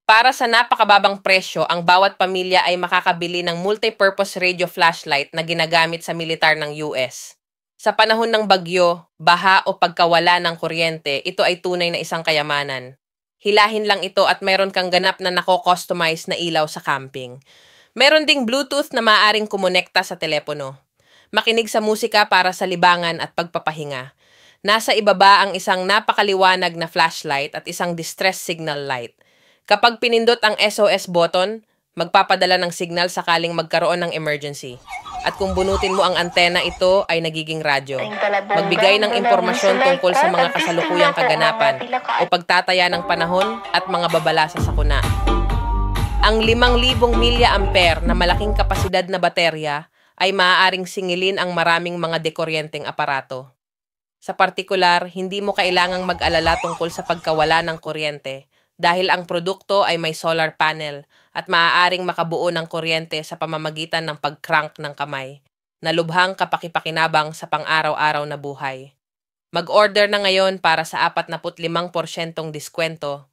Para sa napakababang presyo, ang bawat pamilya ay makakabili ng multi-purpose radio flashlight na ginagamit sa militar ng US. Sa panahon ng bagyo, baha o pagkawala ng kuryente, ito ay tunay na isang kayamanan. Hilahin lang ito at mayroon kang ganap na nako-customize na ilaw sa camping. Meron ding Bluetooth na maaaring kumonekta sa telepono. Makinig sa musika para sa libangan at pagpapahinga. Nasa ibaba ang isang napakaliwanag na flashlight at isang distress signal light. Kapag pinindot ang SOS button, magpapadala ng signal sakaling magkaroon ng emergency. At kung bunutin mo ang antena, ito ay nagiging radyo. Magbigay ng impormasyon tungkol sa mga kasalukuyang kaganapan o pagtataya ng panahon at mga babala sa sakuna. Ang 5,000 mAh na malaking kapasidad na baterya ay maaaring singilin ang maraming mga dekoryenteng aparato. Sa partikular, hindi mo kailangang mag-alala tungkol sa pagkawala ng kuryente dahil ang produkto ay may solar panel at maaaring makabuo ng kuryente sa pamamagitan ng pag-crank ng kamay, na lubhang kapakipakinabang sa pang-araw-araw na buhay. Mag-order na ngayon para sa 45% diskwento